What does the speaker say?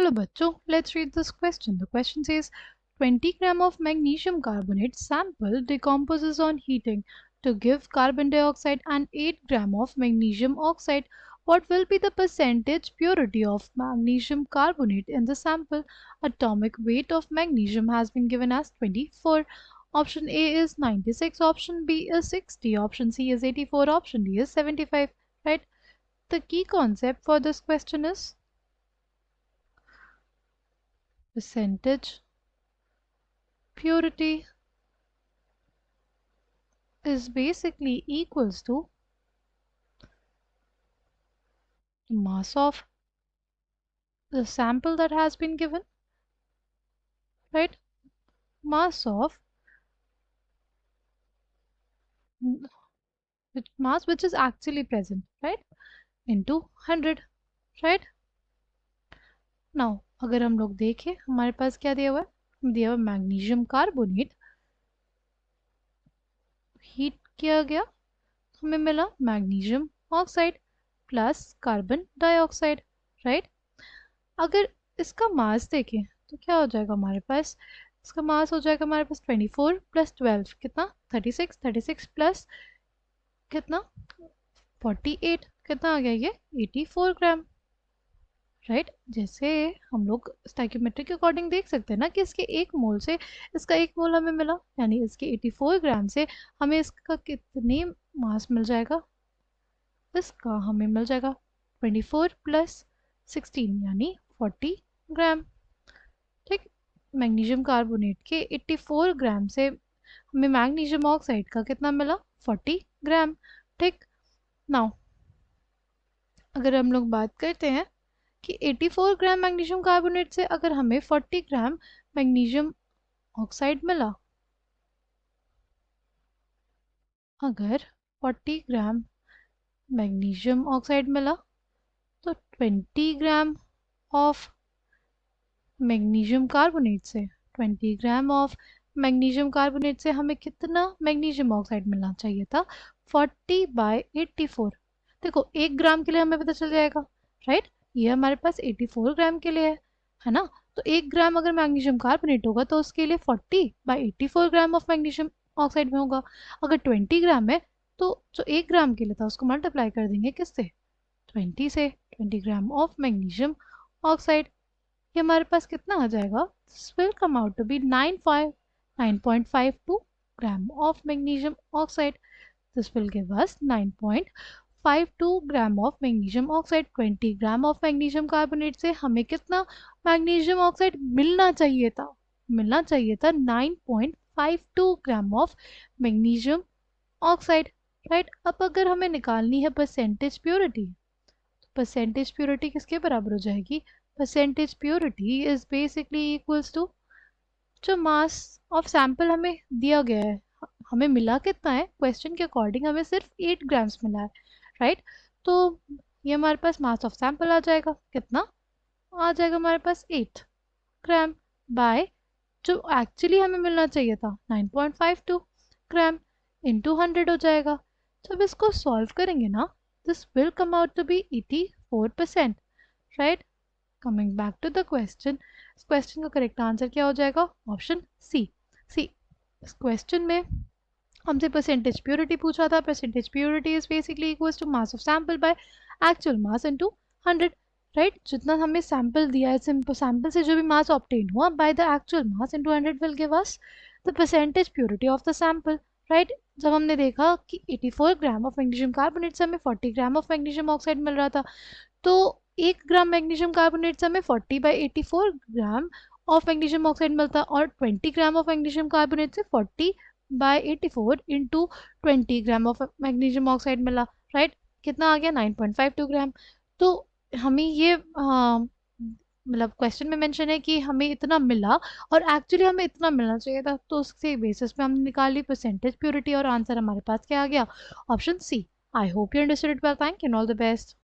चलो बच्चों, let's read this question. The question says 20 gram of magnesium carbonate sample decomposes on heating to give carbon dioxide and 8 gram of magnesium oxide. What will be the percentage purity of magnesium carbonate in the sample? Atomic weight of magnesium has been given as 24. Option A is 96, option B is 60, option C is 84, option D is 75, right? The key concept for this question is percentage purity is basically equals to the mass of the sample that has been given, right? Mass of mass which is actually present, right? Into 100, right? Now अगर हम लोग देखें हमारे पास क्या दिया हुआ है, दिया हुआ मैग्नीशियम कार्बोनेट हीट किया गया, हमें मिला magnesium oxide plus carbon dioxide, right? अगर इसका मास देखें तो क्या हो जाएगा हमारे पास, इसका मास हो जाएगा हमारे पास 24 प्लस 12 कितना 36, 36 प्लस कितना 48, कितना आ गया ये 84 ग्राम, राइट? जैसे हम लोग स्टोइकियोमेट्री के अकॉर्डिंग देख सकते हैं ना कि इसके एक मोल से इसका एक मोल हमें मिला, यानी इसके 84 ग्राम से हमें इसका कितने मास मिल जाएगा, इसका हमें मिल जाएगा 24 प्लस 16 यानी 40 ग्राम, ठीक? मैग्नीशियम कार्बोनेट के 84 ग्राम से हमें मैग्नीशियम ऑक्साइड का कितना मिला 40 ग्राम, ठीक? नाउ अगर हम लोग बात करते हैं कि 84 ग्राम मैग्नीशियम कार्बोनेट से अगर हमें 40 ग्राम मैग्नीशियम ऑक्साइड मिला, अगर 40 ग्राम मैग्नीशियम ऑक्साइड मिला तो 20 ग्राम ऑफ मैग्नीशियम कार्बोनेट से 20 ग्राम ऑफ मैग्नीशियम कार्बोनेट से हमें कितना मैग्नीशियम ऑक्साइड मिलना चाहिए था 40/84। देखो 1 ग्राम के लिए हमें पता चल जाएगा, राइट? ये हमारे पास 84 ग्राम के लिए है ना, तो 1 ग्राम अगर मैग्नीशियम कार्बोनेट होगा तो उसके लिए 40/84 ग्राम ऑफ मैग्नीशियम ऑक्साइड में होगा। अगर 20 ग्राम है तो जो 1 ग्राम के लिए था उसको मल्टीप्लाई कर देंगे किससे 20 से, 20 ग्राम ऑफ मैग्नीशियम ऑक्साइड, ये हमारे पास कितना आ जाएगा, this will come out to be 9.52 gram of magnesium oxide, this will give us 9.52 gram of magnesium oxide. 20 gram of magnesium carbonate से हमें कितना मैग्नीशियम ऑक्साइड मिलना चाहिए था, 9.52 gram of magnesium oxide, right? अब अगर हमें निकालनी है परसेंटेज प्योरिटी, तो परसेंटेज प्योरिटी किसके बराबर हो जाएगी, percentage purity is basically equals to जो मास ऑफ सैंपल हमें दिया गया है, हमें मिला कितना है क्वेश्चन के अकॉर्डिंग हमें सिर्फ 8 ग्राम्स मिला है, राइट? तो ये हमारे पास मास ऑफ सैंपल आ जाएगा, कितना आ जाएगा हमारे पास 8 ग्राम बाय जो एक्चुअली हमें मिलना चाहिए था 9.52 ग्राम इंटू 100 हो जाएगा। तो अब इसको सॉल्व करेंगे ना, this will come out to be 84%, right? Coming back to the question, इस क्वेश्चन का करेक्ट आंसर क्या हो जाएगा, ऑप्शन सी। इस क्वेश्चन में हमसे परसेंटेज प्योरिटी पूछा था, percentage purity is basically equals to mass of sample by actual mass into 100, right? जितना हमें सैंपल दिया है, सैंपल से जो भी मास ऑब्टेन हुआ by the actual mass into 100 will give us the percentage purity of the sample, right? जब हमने देखा कि 84 ग्राम ऑफ मैग्नीशियम कार्बोनेट से हमें 40 ग्राम ऑफ मैग्नीशियम ऑक्साइड मिल रहा था, तो 1 ग्राम मैग्नीशियम कार्बोनेट से हमें 40/84 ग्राम ऑफ मैग्नीशियम ऑक्साइड मिलता, और 20 ग्राम ऑफ मैग्नीशियम कार्बोनेट से 40/84 into 20 gram of magnesium oxide मिला, राइट? कितना आ गया 9.52 ग्राम। तो हमें ये मतलब क्वेश्चन में मेंशन है कि हमें इतना मिला और एक्चुअली हमें इतना मिलना चाहिए था, तो उसके बेसिस पे हमने निकाली परसेंटेज प्योरिटी और आंसर हमारे पास क्या आ गया, option C. I hope you understood it well, thank you and all the best.